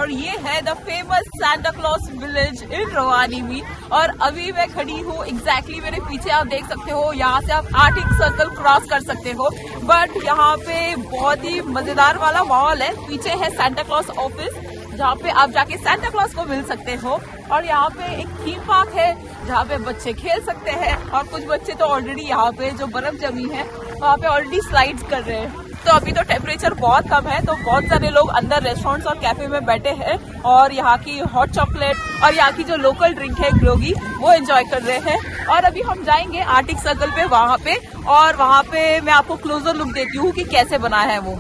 और ये है the famous Santa Claus village in Rovaniemi. और अभी मैं खड़ी हूँ एग्जैक्टली मेरे पीछे, आप देख सकते हो यहाँ से आप आर्टिक सर्कल क्रॉस कर सकते हो। बट यहाँ पे बहुत ही मजेदार वाला माहौल है। पीछे है सांता क्लॉज ऑफिस जहाँ पे आप जाके सांता क्लॉज को मिल सकते हो। और यहाँ पे एक थीम पार्क है जहाँ पे बच्चे खेल सकते हैं और कुछ बच्चे तो ऑलरेडी यहाँ पे जो बर्फ जमी है वहाँ पे ऑलरेडी स्लाइड्स कर रहे हैं। तो अभी तो टेम्परेचर बहुत कम है, तो बहुत सारे लोग अंदर रेस्टोरेंट्स और कैफे में बैठे हैं और यहाँ की हॉट चॉकलेट और यहाँ की जो लोकल ड्रिंक है ग्लोगी वो एंजॉय कर रहे हैं। और अभी हम जाएंगे आर्टिक सर्कल पे, वहाँ पे, और वहाँ पे मैं आपको क्लोजर लुक देती हूँ कि कैसे बना है वो।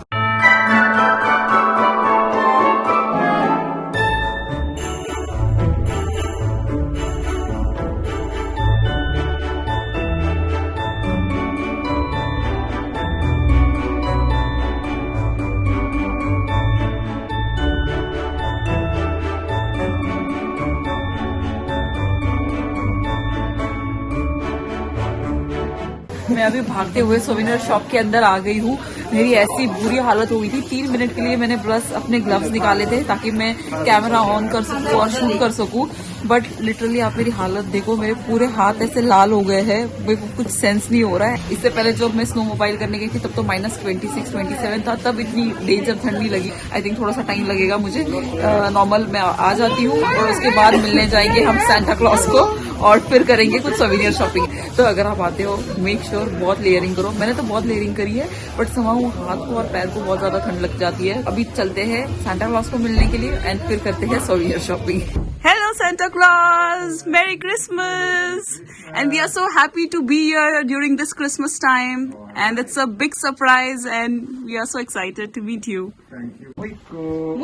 मैं अभी भागते हुए सोविनियर शॉप के अंदर आ गई हूँ। मेरी ऐसी बुरी हालत हो गई थी, 3 मिनट के लिए मैंने बस अपने ग्लव्स निकाले थे ताकि मैं कैमरा ऑन कर सकूँ और शूट कर सकूँ। बट लिटरली आप मेरी हालत देखो, मेरे पूरे हाथ ऐसे लाल हो गए हैं, मेरे को कुछ सेंस नहीं हो रहा है। इससे पहले जब मैं स्नो मोबाइल करने गई थी तब तो -26, -27 था, तब इतनी डेंजर ठंड नहीं लगी। आई थिंक थोड़ा सा टाइम लगेगा मुझे, नॉर्मल मैं आ जाती हूँ और उसके बाद मिलने जाएंगे हम सांता क्लॉज को और फिर करेंगे कुछ सोविनियर शॉपिंग। तो अगर आप आते हो मेक श्योर बहुत लेयरिंग करो। मैंने तो बहुत लेयरिंग करी है बट समाऊ हाथ को और पैर को बहुत ज्यादा ठंड लग जाती है। अभी चलते हैं सांता क्लॉज को मिलने के लिए एंड फिर करते हैं souvenir shopping. Hello Santa Claus, Merry Christmas, and we are so happy to be here during this Christmas time, and it's a big surprise and we are so excited to meet you. Thank you.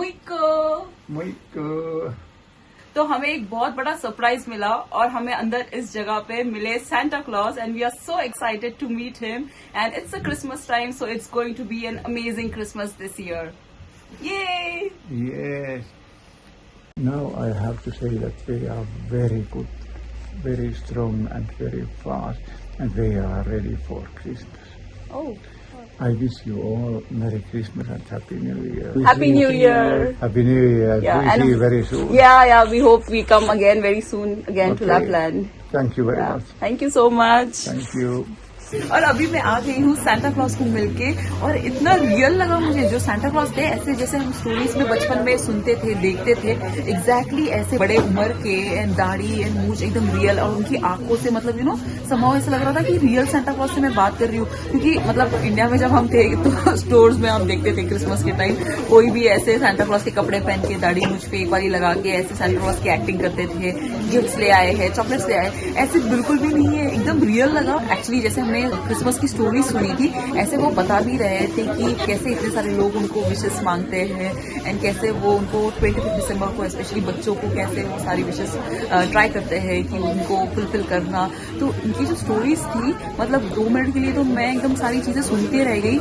Moiko. तो हमें एक बहुत बड़ा surprise मिला और हमें अंदर इस जगह पे मिले Santa Claus and we are so excited to meet him and it's a Christmas time so it's going to be an amazing Christmas this year. ये Yes. Now I have to say that they are very good, very strong and very fast, and they are ready for Christmas. Oh. I wish you all Merry Christmas and Happy New Year. Happy New Year. Happy New Year. Yeah, We see you very soon. Yeah. We hope we come again very soon again to Okay. Lapland. Thank you very much. Thank you so much. Thank you. और अभी मैं आ गई हूँ Santa Claus को मिलके और इतना real लगा मुझे। जो सांता क्लॉज थे ऐसे जैसे हम स्टोरीज में बचपन में सुनते थे, देखते थे, एग्जैक्टली ऐसे बड़े उम्र के एंड दाढ़ी एंड मूंछ एकदम रियल और उनकी आंखों से मतलब समाव ऐसा लग रहा था कि रियल सांता क्लॉज से मैं बात कर रही हूँ। क्योंकि मतलब इंडिया में जब हम थे तो स्टोर्स में हम देखते थे क्रिसमस के टाइम कोई भी ऐसे सांता क्लॉज के कपड़े पहन के दाढ़ी मूंछ पे एक बारी लगा के ऐसे सांता क्लॉज की एक्टिंग करते थे, गिफ्ट्स ले आए हैं, चॉकलेट्स ले आए। ऐसे बिल्कुल भी नहीं है, एकदम रियल लगा। एक्चुअली जैसे हमने क्रिसमस की स्टोरी सुनी थी ऐसे वो बता भी रहे थे कि कैसे इतने सारे लोग उनको विशेस मांगते हैं एंड कैसे वो उनको 25 दिसंबर को स्पेशली बच्चों को कैसे वो सारी विशेस ट्राई करते हैं कि उनको फुलफिल करना। तो इनकी जो स्टोरीज थी मतलब 2 मिनट के लिए तो मैं एकदम सारी चीजें सुनते रह गई,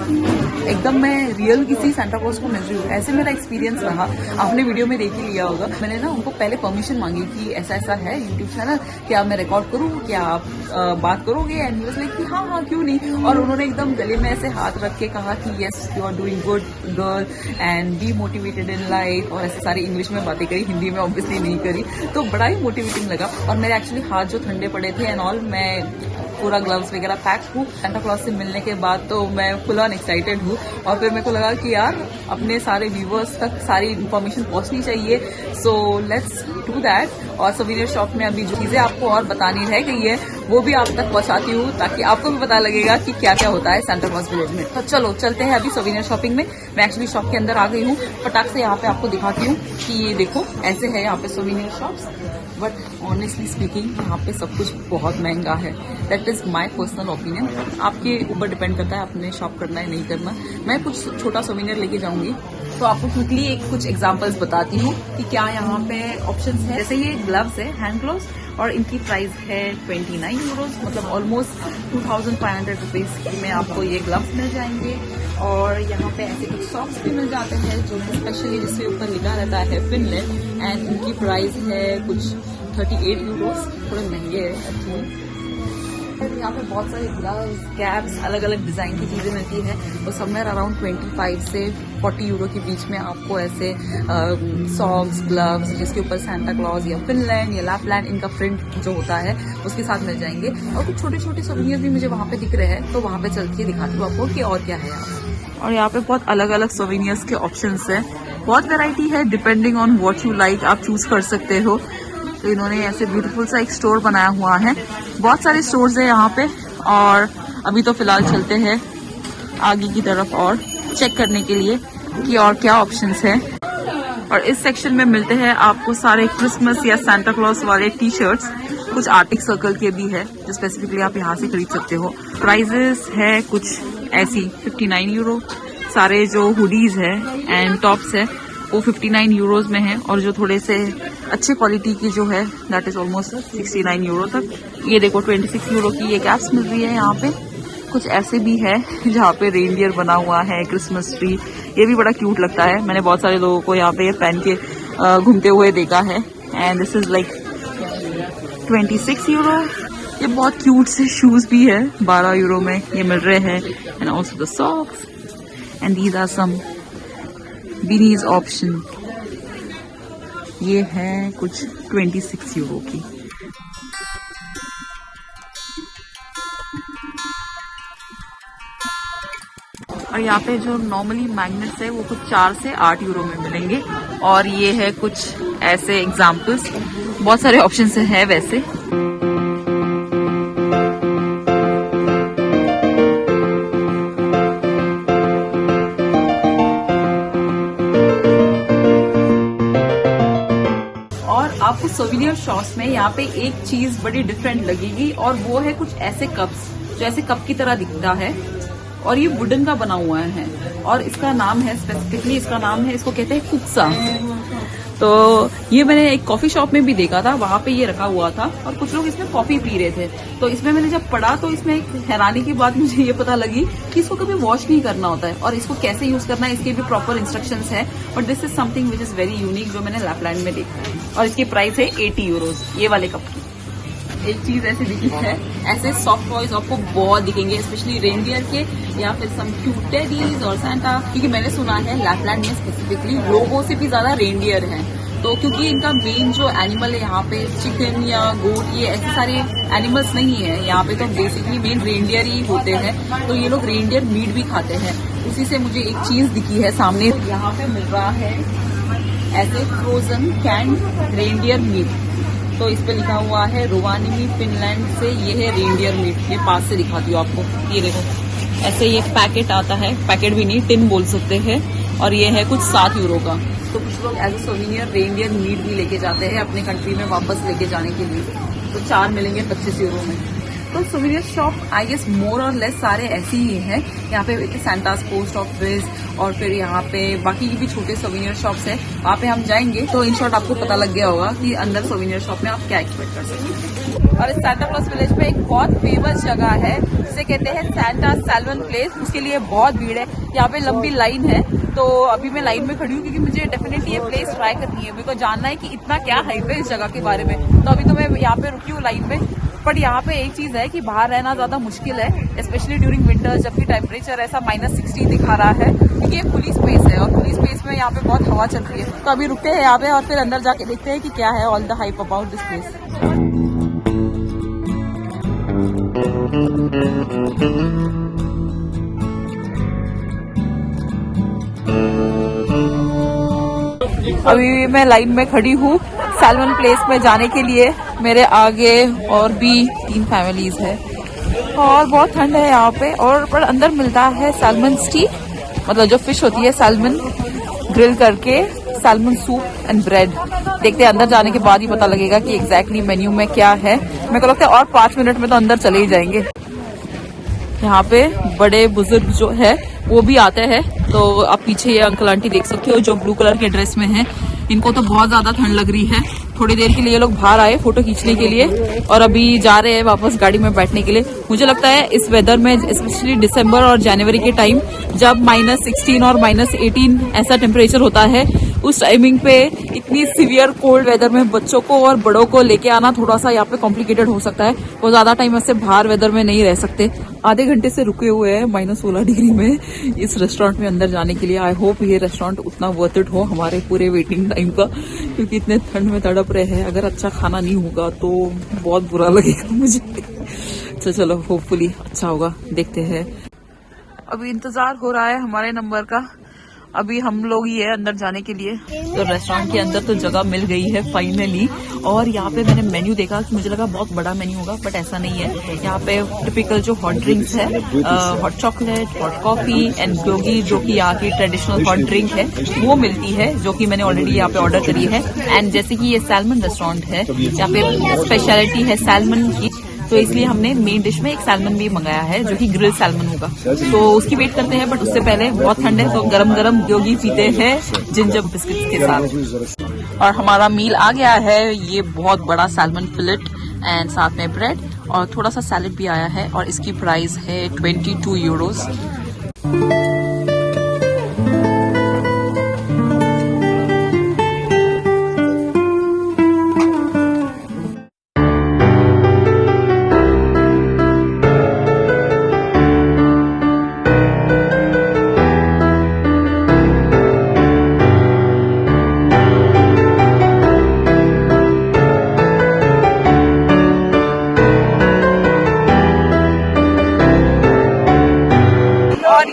एकदम मैं रियल किसी सांता क्लॉज को मिल रही हूँ। ऐसे मेरा एक्सपीरियंस रहा। आपने वीडियो में देख ही लिया होगा। मैंने ना उनको पहले परमिशन मांगी कि ऐसा ऐसा है यूट्यूब चैनल, क्या मैं रिकॉर्ड करूँ, क्या आप बात करोगे? एंड ही वाज लाइक कि हाँ क्यों नहीं। और उन्होंने एकदम गले में ऐसे हाथ रख के कहा कि yes you are doing good girl and be motivated in life, और ऐसे सारी इंग्लिश में बातें करी, हिंदी में ऑब्वियसली नहीं करी। तो बड़ा ही मोटिवेटिंग लगा। और मेरे एक्चुअली हाथ जो ठंडे पड़े थे एंड ऑल, मैं पूरा ग्लव्स वगैरह पैक हूँ। सांता क्लॉज से मिलने के बाद तो मैं फुल ऑन एक्साइटेड हूँ। और फिर मेरे को लगा कि यार अपने सारे व्यूवर्स तक सारी इन्फॉर्मेशन पहुंचनी चाहिए, सो लेट्स डू दैट। और सोविनियर शॉप में अभी जो चीजें आपको और बतानी रह गई है वो भी आप तक पहुंचाती हूँ ताकि आपको भी पता लगेगा कि क्या क्या होता है सांता क्लॉज विलेज में। तो चलो चलते हैं अभी सोविनियर शॉपिंग में। मैं एक्चुअली शॉप के अंदर आ गई हूँ। फटाक से यहाँ पे आपको दिखाती हूँ कि ये देखो ऐसे है यहाँ पे souvenir shops. But honestly speaking यहाँ पे सब कुछ बहुत महंगा है। That is my personal opinion. आपके ऊपर डिपेंड करता है आपने शॉप करना है नहीं करना। मैं कुछ छोटा सोविनियर लेके जाऊंगी तो आपको क्विकली कुछ एग्जांपल्स बताती हूँ कि क्या यहाँ पे ऑप्शंस है। जैसे ये ग्लव्स है, हैंड ग्लव्स, और इनकी प्राइस है 29 यूरोज, मतलब ऑलमोस्ट 2500 रुपीज में आपको ये ग्लव्स मिल जाएंगे। और यहाँ पे ऐसे कुछ सॉक्स भी मिल जाते हैं जो स्पेशली जिसके ऊपर लिखा रहता है फिनलैंड, एंड इनकी प्राइस है कुछ 38 यूरोज, थोड़े महंगे है एक्चुअली। यहाँ पे बहुत सारे ग्लव्स, कैप्स, अलग अलग डिजाइन की चीजें मिलती है। तो समवेयर अराउंड 25 से 40 यूरो के बीच में आपको ऐसे सॉक्स, ग्लव्स जिसके ऊपर सांता क्लॉज या फिनलैंड या लैपलैंड इनका प्रिंट जो होता है उसके साथ मिल जाएंगे। और कुछ छोटे छोटे सोवेनियर भी मुझे वहाँ पे दिख रहे हैं, तो वहाँ पे चल के दिखाती हूँ आपको कि और क्या है यहाँ पे। और यहाँ पे बहुत अलग अलग सोवेनियर्स के ऑप्शंस हैं, बहुत वैरायटी है, depending on what you like आप चूज कर सकते हो। तो इन्होंने ऐसे ब्यूटीफुल सा एक स्टोर बनाया हुआ है, बहुत सारे स्टोर्स हैं यहाँ पे। और अभी तो फिलहाल चलते हैं आगे की तरफ और चेक करने के लिए कि और क्या ऑप्शंस हैं। और इस सेक्शन में मिलते हैं आपको सारे क्रिसमस या सांता क्लॉज वाले टी शर्ट्स, कुछ आर्टिक सर्कल के भी है जो स्पेसिफिकली आप यहाँ से खरीद सकते हो। प्राइजेस है कुछ ऐसी 59 यूरो, सारे जो हुडीज है एंड टॉप्स है वो 59 यूरोज में है, और जो थोड़े से अच्छे क्वालिटी की जो है दैट इज ऑलमोस्ट 69 यूरो तक। ये देखो 26 यूरो की ये कैप्स मिल रही है यहाँ पे। कुछ ऐसे भी है जहाँ पे रेनडियर बना हुआ है, क्रिसमस ट्री, ये भी बड़ा क्यूट लगता है। मैंने बहुत सारे लोगों को यहाँ पे ये पहन के घूमते हुए देखा है। And this is like 26 euro. ये बहुत क्यूट से शूज भी है, 12 यूरो में ये मिल रहे हैं। And also the socks and these are some beanies option. ये है कुछ 26 यूरो की। और यहाँ पे जो नॉर्मली मैग्नेट्स है वो कुछ 4 से 8 यूरो में मिलेंगे। और ये है कुछ ऐसे एग्जाम्पल्स, बहुत सारे ऑप्शंस है वैसे। आपको सोवेनियर शॉप्स में यहाँ पे एक चीज बड़ी डिफरेंट लगेगी, और वो है कुछ ऐसे कप्स जो ऐसे कप की तरह दिखता है, और ये वुडन का बना हुआ है। और इसका नाम है स्पेसिफिकली, इसका नाम है, इसको कहते हैं कुक्सा। तो ये मैंने एक कॉफी शॉप में भी देखा था, वहां पे ये रखा हुआ था और कुछ लोग इसमें कॉफी पी रहे थे। तो इसमें मैंने जब पढ़ा तो इसमें एक हैरानी की बात मुझे ये पता लगी कि इसको कभी वॉश नहीं करना होता है, और इसको कैसे यूज करना है इसके भी प्रॉपर इंस्ट्रक्शंस है। But this is something which is very unique जो मैंने लैपलैंड में देखा है। और इसकी प्राइस है 80 यूरोज ये वाले कप की। एक चीज ऐसी दिखी है, ऐसे सॉफ्ट टॉयज आपको बहुत दिखेंगे, स्पेशली रेनडियर के या फिर सम क्यूट टेडीज और सांता, क्योंकि मैंने सुना है लैपलैंड में स्पेसिफिकली लोगों से भी ज्यादा रेनडियर है। तो क्योंकि इनका मेन जो एनिमल है यहाँ पे चिकन या गोट, ये ऐसे सारे एनिमल्स नहीं है यहाँ पे, तो बेसिकली मेन रेनडियर ही होते हैं। तो ये लोग रेनडियर मीट भी खाते हैं। उसी से मुझे एक चीज दिखी है सामने, यहाँ पे मिल रहा है ऐसे फ्रोजन कैंड रेनडियर मीट। तो इस पे लिखा हुआ है रोवानिमी फिनलैंड से ये है रेनडियर मीट। ये पास से दिखाती हूँ आपको, ये देखो ऐसे ये पैकेट आता है, पैकेट भी नहीं टिन बोल सकते हैं, और ये है कुछ 7 यूरो का। तो कुछ लोग as a souvenir reindeer meat भी लेके जाते हैं अपने कंट्री में वापस लेके जाने के लिए। तो 4 मिलेंगे 25 यूरो में। तो souvenir shop I guess more और लेस सारे ऐसे ही हैं। यहाँ पे सांतास पोस्ट ऑफिस और फिर यहाँ पे बाकी भी छोटे सोवेनियर शॉप्स हैं, वहाँ पे हम जाएंगे तो इन शॉर्ट आपको पता लग गया होगा कि अंदर सोवेनियर शॉप में आप क्या एक्सपेक्ट कर सकते हैं। और इस सांता क्लॉज विलेज में एक बहुत फेमस जगह है जिसे कहते हैं सांता सैल्मन प्लेस। उसके लिए बहुत भीड़ है, यहाँ पे लंबी लाइन है। तो अभी मैं लाइन में खड़ी हूँ क्योंकि मुझे डेफिनेटली ये प्लेस ट्राई करनी है। मेरे को जानना है कि इतना क्या हाइप है इस जगह के बारे में। तो अभी तो मैं यहाँ पे रुकी हूँ लाइन में। बट यहाँ पे एक चीज है कि बाहर रहना ज्यादा मुश्किल है, स्पेशली ड्यूरिंग विंटर, जबकि टेम्परेचर ऐसा -60 दिखा रहा है, क्योंकि ये खुली स्पेस है और खुली स्पेस में यहाँ पे बहुत हवा चल रही है। तो अभी रुकते हैं यहाँ पे और फिर अंदर जाके देखते हैं कि क्या है all the hype about this place. अभी मैं लाइन में खड़ी हूँ सैल्मन प्लेस में जाने के लिए। मेरे आगे और भी 3 फैमिलीज है और बहुत ठंड है यहाँ पे। और पर अंदर मिलता है सैल्मन स्टीक, मतलब जो फिश होती है सैल्मन ग्रिल करके, सैल्मन सूप एंड ब्रेड। देखते हैं अंदर जाने के बाद ही पता लगेगा कि एग्जैक्टली मेन्यू में क्या है। मेरे को लगता है और 5 मिनट में तो अंदर चले ही जाएंगे। यहाँ पे बड़े बुजुर्ग जो है वो भी आते हैं। तो आप पीछे ये अंकल आंटी देख सकते हो जो ब्लू कलर के ड्रेस में हैं। इनको तो बहुत ज्यादा ठंड लग रही है। थोड़ी देर के लिए ये लोग बाहर आए फोटो खींचने के लिए और अभी जा रहे हैं वापस गाड़ी में बैठने के लिए। मुझे लगता है इस वेदर में, स्पेशली दिसंबर और जनवरी के टाइम, जब -16 और -18 ऐसा टेम्परेचर होता है, उस टाइमिंग पे इतनी सीवियर कोल्ड वेदर में बच्चों को और बड़ों को लेके आना थोड़ा सा यहाँ पे कॉम्प्लिकेटेड हो सकता है। वो ज्यादा टाइम ऐसे बाहर वेदर में नहीं रह सकते। आधे घंटे से रुके हुए हैं -16 डिग्री में इस रेस्टोरेंट में अंदर जाने के लिए। आई होप ये रेस्टोरेंट उतना वर्थ इट हो हमारे पूरे वेटिंग टाइम का, क्योंकि इतने ठंड में तड़प रहे हैं। अगर अच्छा खाना नहीं होगा तो बहुत बुरा लगेगा मुझे। तो चलो होपफुली अच्छा होगा, देखते हैं। अभी इंतजार हो रहा है हमारे नंबर का। अभी हम लोग ही है अंदर जाने के लिए। तो रेस्टोरेंट के अंदर तो जगह मिल गई है फाइनली। और यहाँ पे मैंने मेन्यू देखा कि मुझे लगा बहुत बड़ा मेन्यू होगा, बट ऐसा नहीं है। यहाँ पे टिपिकल जो हॉट ड्रिंक्स है, hot chocolate, hot coffee and योगी, जो कि यहाँ की ट्रेडिशनल हॉट ड्रिंक है, वो मिलती है, जो कि मैंने ऑलरेडी यहाँ पे ऑर्डर करी है। एंड जैसे कि ये सैल्मन रेस्टोरेंट है, यहाँ पे स्पेशलिटी है सैल्मन की, तो इसलिए हमने मेन डिश में एक सैल्मन भी मंगाया है, जो कि ग्रिल सैल्मन होगा। तो उसकी वेट करते हैं, बट उससे पहले बहुत ठंड है तो गरम गरम योगी पीते हैं जिंजर बिस्किट के साथ। और हमारा मील आ गया है, ये बहुत बड़ा सैल्मन फिलेट एंड साथ में ब्रेड और थोड़ा सा सैलेड भी आया है। और इसकी प्राइस है 22 यूरोस।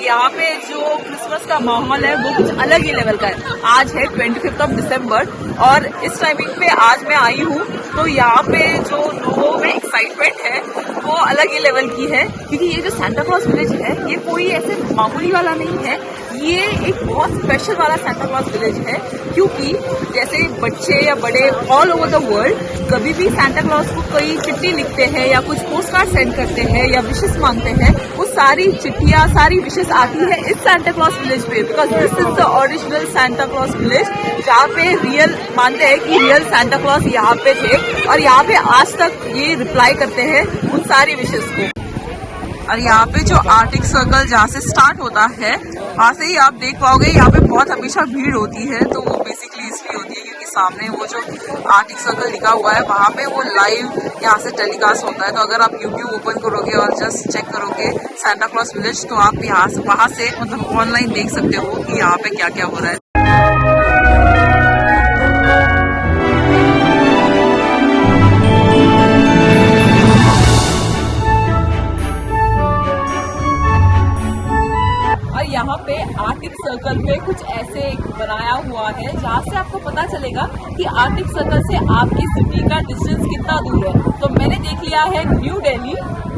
यहाँ पे जो क्रिसमस का माहौल है वो कुछ अलग ही लेवल का है। आज है 25 दिसंबर और इस टाइमिंग पे आज मैं आई हूँ, तो यहाँ पे जो लोगों में एक्साइटमेंट है वो अलग ही लेवल की है। क्योंकि ये जो सांता क्लॉज विलेज है, ये कोई ऐसे मामूली वाला नहीं है, ये एक बहुत स्पेशल वाला सांता क्लॉज विलेज है। क्योंकि जैसे बच्चे या बड़े ऑल ओवर द वर्ल्ड कभी भी सांता क्लॉज को कोई चिट्ठी लिखते हैं या कुछ पोस्ट कार्ड सेंड करते हैं या विशेस मांगते हैं, वो सारी चिट्ठियां, सारी विशेस आती है इस सांता क्लॉज विलेज पे। Because this is the original Santa Claus village, जहाँ पे रियल मानते हैं कि रियल सांता क्लॉज यहाँ पे थे और यहाँ पे आज तक ये रिप्लाई करते हैं उन सारी विशेस को। और यहाँ पे जो आर्टिक सर्कल जहाँ से स्टार्ट होता है, वहाँ से ही आप देख पाओगे यहाँ पे बहुत हमेशा भीड़ होती है। तो वो बेसिकली इसलिए होती है क्योंकि सामने वो जो आर्टिक सर्कल लिखा हुआ है वहाँ पे वो लाइव यहाँ से टेलीकास्ट होता है। तो अगर आप यूट्यूब ओपन करोगे और जस्ट चेक करोगे सांता क्लॉज विलेज, तो आप यहाँ से वहाँ से मतलब ऑनलाइन देख सकते हो कि यहाँ पे क्या क्या हो रहा है। यहाँ पे आर्टिक सर्कल पे कुछ ऐसे बनाया हुआ है जहाँ से आपको पता चलेगा कि आर्टिक सर्कल से आपकी सिटी का डिस्टेंस कितना दूर है। तो मैंने देख लिया है न्यू दिल्ली,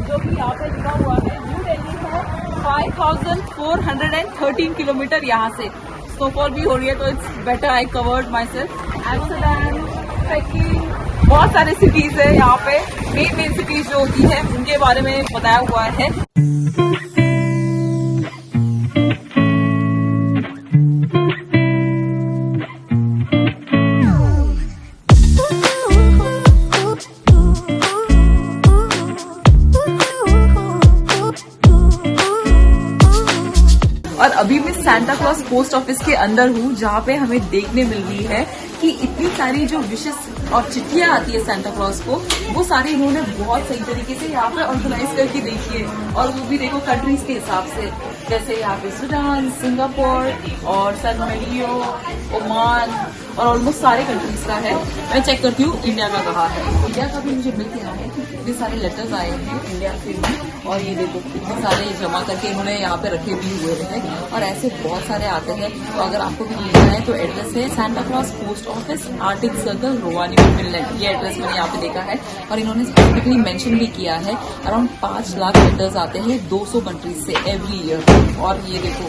जो कि यहाँ पे लिखा हुआ है न्यू दिल्ली है 5413 किलोमीटर यहाँ से। स्नोफॉल भी हो रही है तो it's better I covered my self. Amsterdam, packing, बहुत सारे सिटीज है यहाँ पे। मेन सिटीज जो होती है उनके बारे में बताया हुआ है। और अभी मैं सांता क्लॉज पोस्ट ऑफिस के अंदर हूँ, जहाँ पे हमें देखने मिल रही है कि इतनी सारी जो विशेस और चिट्ठियां आती है सांता क्लॉज को, वो सारी इन्होंने बहुत सही तरीके से यहाँ पे ऑर्गेनाइज करके देखी है। और वो भी देखो कंट्रीज के हिसाब से, जैसे यहाँ पे सूडान, सिंगापुर और सैन मारिनो, ओमान और ऑलमोस्ट सारे कंट्रीज का है। मैं चेक करती हूँ इंडिया का कहाँ है। इंडिया का भी मुझे मिल गया है, इतने सारे लेटर्स आए हैं इंडिया से भी। और ये देखो इतने सारे जमा करके इन्होंने यहाँ पे रखे भी हुए हैं और ऐसे बहुत सारे आते हैं। तो अगर आपको भी लेना है तो एड्रेस है Santa Claus post office, Arctic circle, Rovaniemi, Finland. ये एड्रेस मैंने यहाँ पे देखा है और इन्होंने स्पेसिफिकली मेंशन भी किया है अराउंड 5 लाख लेटर्स आते हैं 200 कंट्रीज से एवरी ईयर। और ये देखो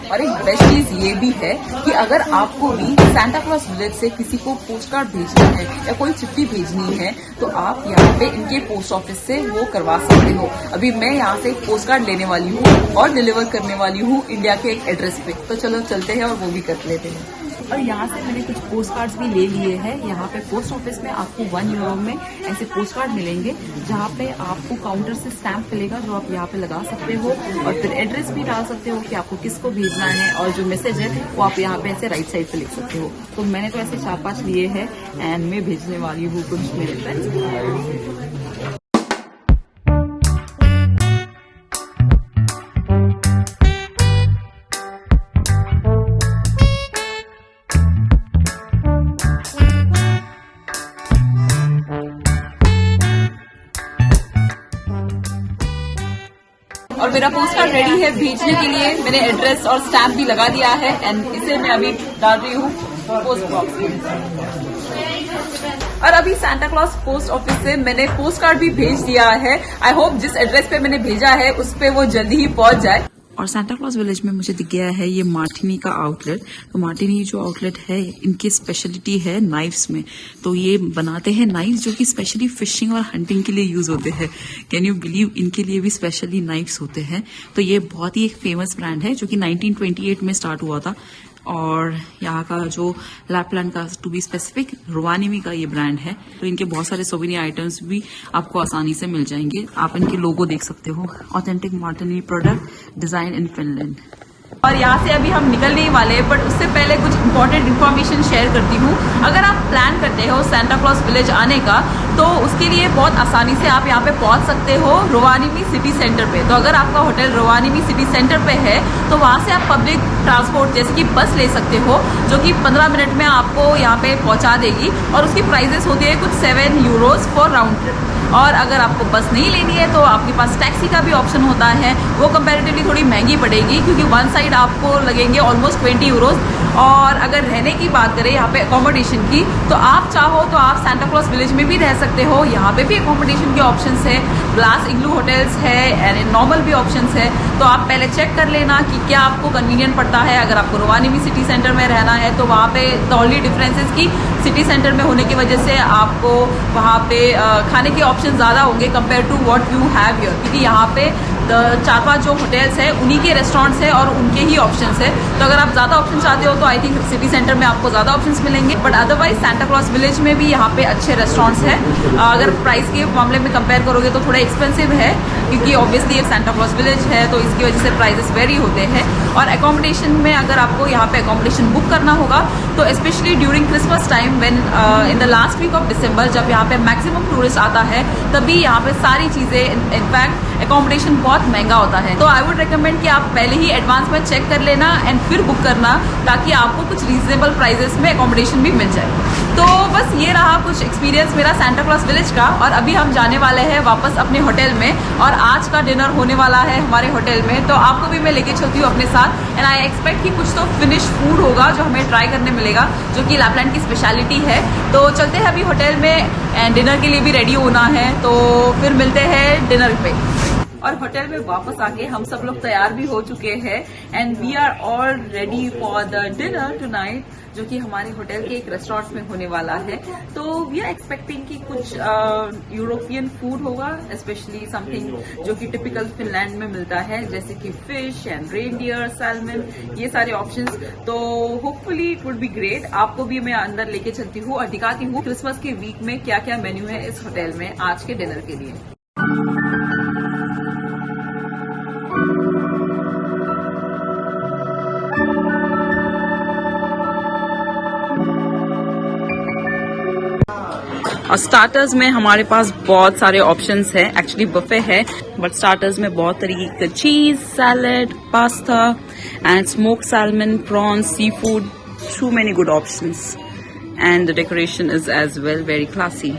और एक बेस्ट चीज ये भी है कि अगर आपको भी सांता क्लॉज विलेज से किसी को पोस्ट कार्ड भेजना है या कोई चिट्ठी भेजनी है, तो आप यहाँ पे इनके पोस्ट ऑफिस से वो करवा सकते हो। अभी मैं यहाँ से एक पोस्ट कार्ड लेने वाली हूँ और डिलीवर करने वाली हूँ इंडिया के एक एड्रेस पे। तो चलो चलते हैं और वो भी कर लेते हैं। और यहाँ से मैंने कुछ पोस्ट कार्ड्स भी ले लिए हैं। यहाँ पे पोस्ट ऑफिस में आपको 1 यूरो में ऐसे पोस्ट कार्ड मिलेंगे, जहाँ पे आपको काउंटर से स्टैम्प मिलेगा जो आप यहाँ पे लगा सकते हो, और फिर एड्रेस भी डाल सकते हो कि आपको किसको भेजना है, और जो मैसेज है वो आप यहाँ पे ऐसे राइट साइड पे लिख सकते हो। तो मैंने तो ऐसे 4-5 लिए हैं एंड मैं भेजने वाली हूँ कुछ मेरे फ्रेंड्स। और मेरा पोस्ट कार्ड रेडी है भेजने के लिए। मैंने एड्रेस और स्टैम्प भी लगा दिया है एंड इसे मैं अभी डाल रही हूँ पोस्ट बॉक्स में। और अभी सांता क्लॉज पोस्ट ऑफिस से मैंने पोस्ट कार्ड भी भेज दिया है। आई होप जिस एड्रेस पे मैंने भेजा है उस पे वो जल्दी ही पहुंच जाए। और सांता क्लॉज विलेज में मुझे दिख गया है ये मार्टिनी का आउटलेट। तो मार्टिनी जो आउटलेट है, इनकी स्पेशलिटी है नाइफ्स में। तो ये बनाते हैं नाइफ्स जो कि स्पेशली फिशिंग और हंटिंग के लिए यूज होते हैं। कैन यू बिलीव, इनके लिए भी स्पेशली नाइफ्स होते हैं। तो ये बहुत ही एक फेमस ब्रांड है जो कि 1928 में स्टार्ट हुआ था। और यहाँ का जो लैपलैंड का, टू बी स्पेसिफिक, रोवानिमी का ये ब्रांड है। तो इनके बहुत सारे सोवेनियर आइटम्स भी आपको आसानी से मिल जाएंगे। आप इनके लोगो देख सकते हो, ऑथेंटिक मार्टिनी प्रोडक्ट डिजाइन इन फिनलैंड। और यहाँ से अभी हम निकलने ही वाले हैं, बट उससे पहले कुछ इंपॉर्टेंट इन्फॉर्मेशन शेयर करती हूँ। अगर आप प्लान करते हो सांता क्लॉज विलेज आने का, तो उसके लिए बहुत आसानी से आप यहाँ पे पहुँच सकते हो रोवानिमी सिटी सेंटर पे। तो अगर आपका होटल रोवानिमी सिटी सेंटर पे है तो वहाँ से आप पब्लिक ट्रांसपोर्ट जैसे कि बस ले सकते हो, जो कि 15 मिनट में आपको यहाँ पे पहुँचा देगी। और उसकी प्राइजेस होती है कुछ 7 यूरोज फॉर राउंड ट्रिप। और अगर आपको बस नहीं लेनी है तो आपके पास टैक्सी का भी ऑप्शन होता है। वो कंपैरेटिवली थोड़ी महंगी पड़ेगी क्योंकि वन साइड आपको लगेंगे ऑलमोस्ट 20 यूरोज। और अगर रहने की बात करें यहाँ पे अकोमोडेशन की, तो आप चाहो तो आप सांता क्लॉज विलेज में भी रह सकते हो। यहाँ पे भी अकोमोडेशन के ऑप्शंस है, ग्लास इग्लू होटल्स है एंड नॉर्मल भी ऑप्शंस है। तो आप पहले चेक कर लेना कि क्या आपको कन्वीनियंट पड़ता है। अगर आपको रोवानिमी सिटी सेंटर में रहना है तो वहाँ पे द ओनली डिफरेंसेस की सिटी सेंटर में होने की वजह से आपको वहाँ पे खाने के ऑप्शन ज़्यादा होंगे compare to what you have here, क्योंकि यहाँ पे 4-5 जो होटल्स है उन्हीं के रेस्टोरेंट्स है और उनके ही ऑप्शंस है। तो अगर आप ज़्यादा ऑप्शन चाहते हो तो आई थिंक सिटी सेंटर में आपको ज़्यादा ऑप्शंस मिलेंगे। But otherwise Santa Claus village में भी यहाँ पे अच्छे रेस्टोरेंट्स हैं। अगर प्राइस के मामले में कंपेयर करोगे तो थोड़ा एक्सपेंसिव है, क्योंकि ऑब्वियसली ये सांता क्लॉज विलेज है तो इसकी वजह से प्राइसेस वेरी होते हैं। और अकोमोडेशन में अगर आपको यहाँ पे अकोमोडेशन बुक करना होगा तो specially during Christmas time when in the last week of December, जब यहाँ पे मैक्सिमम टूरिस्ट आता है, तभी यहाँ पे सारी चीज़ें, इनफैक्ट अकोमोडेशन बहुत महंगा होता है। तो आई वुड रिकमेंड कि आप पहले ही एडवांस में चेक कर लेना एंड फिर बुक करना, ताकि आपको कुछ रीजनेबल प्राइजेस में अकोमोडेशन भी मिल जाए। तो बस ये रहा कुछ एक्सपीरियंस मेरा सांता क्लॉज विलेज का। और अभी हम जाने वाले हैं वापस अपने होटल में, और आज का डिनर होने वाला है हमारे होटल में। तो आपको भी मैं लेके चलती हूँ अपने साथ एंड आई एक्सपेक्ट कि कुछ तो फिनिश फूड होगा जो हमें ट्राई करने मिलेगा, जो कि लैपलैंड की स्पेशलिटी है। तो चलते हैं अभी होटल में एंड डिनर के लिए भी रेडी होना है, तो फिर मिलते हैं डिनर पे। और होटल में वापस आके हम सब लोग तैयार भी हो चुके हैं and we are all ready for the dinner tonight, जो कि हमारे होटल के एक रेस्टोरेंट में होने वाला है। तो वी आर एक्सपेक्टिंग कि कुछ यूरोपियन फूड होगा, स्पेशली समथिंग जो कि टिपिकल फिनलैंड में मिलता है, जैसे कि फिश एंड रेनडियर, सैल्मन, ये सारे ऑप्शंस। तो hopefully it would be great. आपको भी मैं अंदर लेके चलती हूँ और दिखाती हूँ क्रिसमस के वीक में क्या क्या मेन्यू है इस होटल में आज के डिनर के लिए। और स्टार्टर्स में हमारे पास बहुत सारे ऑप्शंस हैं। एक्चुअली बफे है, बट स्टार्टर्स में बहुत तरीके का cheese, salad, pasta and smoked salmon, prawns, sea food, too many good options and the decoration is as well very classy.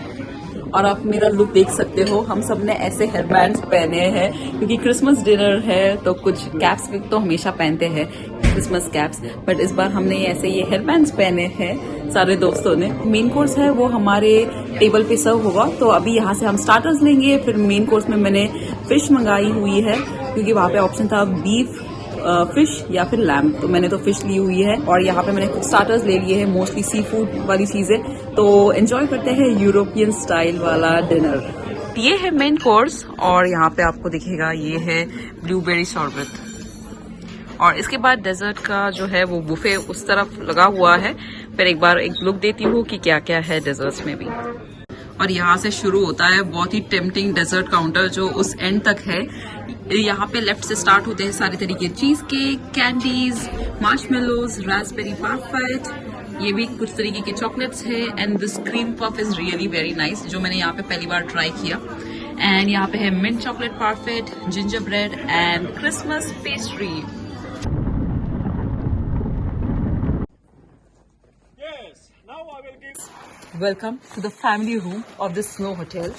और आप मेरा लुक देख सकते हो, हम सब ने ऐसे हेयरबैंड्स पहने हैं क्योंकि क्रिसमस डिनर है। तो कुछ कैप्स भी तो हमेशा पहनते हैं, क्रिसमस कैप्स, बट इस बार हमने ऐसे ये हेयरबैंड्स पहने हैं सारे दोस्तों ने। मेन कोर्स है वो हमारे टेबल पे सर्व होगा। तो अभी यहाँ से हम स्टार्टर्स लेंगे, फिर मेन कोर्स में मैंने फिश मंगाई हुई है क्योंकि वहाँ पे ऑप्शन था बीफ, फिश या फिर लैम्ब। तो मैंने तो फिश ली हुई है और यहाँ पे मैंने कुछ स्टार्टर्स ले लिए हैं, मोस्टली सी फूड वाली चीजें। तो एंजॉय करते हैं यूरोपियन स्टाइल वाला डिनर। ये है मेन कोर्स और यहाँ पे आपको दिखेगा ये है ब्लूबेरी शरबत। और इसके बाद डेजर्ट का जो है वो बुफे उस तरफ लगा हुआ है। फिर एक बार एक लुक देती हूँ कि क्या क्या है डेजर्ट्स में भी। और यहाँ से शुरू होता है बहुत ही टेम्पटिंग डेजर्ट काउंटर जो उस एंड तक है। यहाँ पे लेफ्ट से स्टार्ट होते हैं सारे तरीके cheesecake, candies, marshmallows, raspberry parfait, ये भी कुछ तरीके के चॉकलेट्स है। And this cream puff is really very nice, जो मैंने यहाँ पे पहली बार ट्राई किया। एंड यहाँ पे है mint chocolate parfait, gingerbread and Christmas pastry. Welcome to the family room of the Snow Hotel.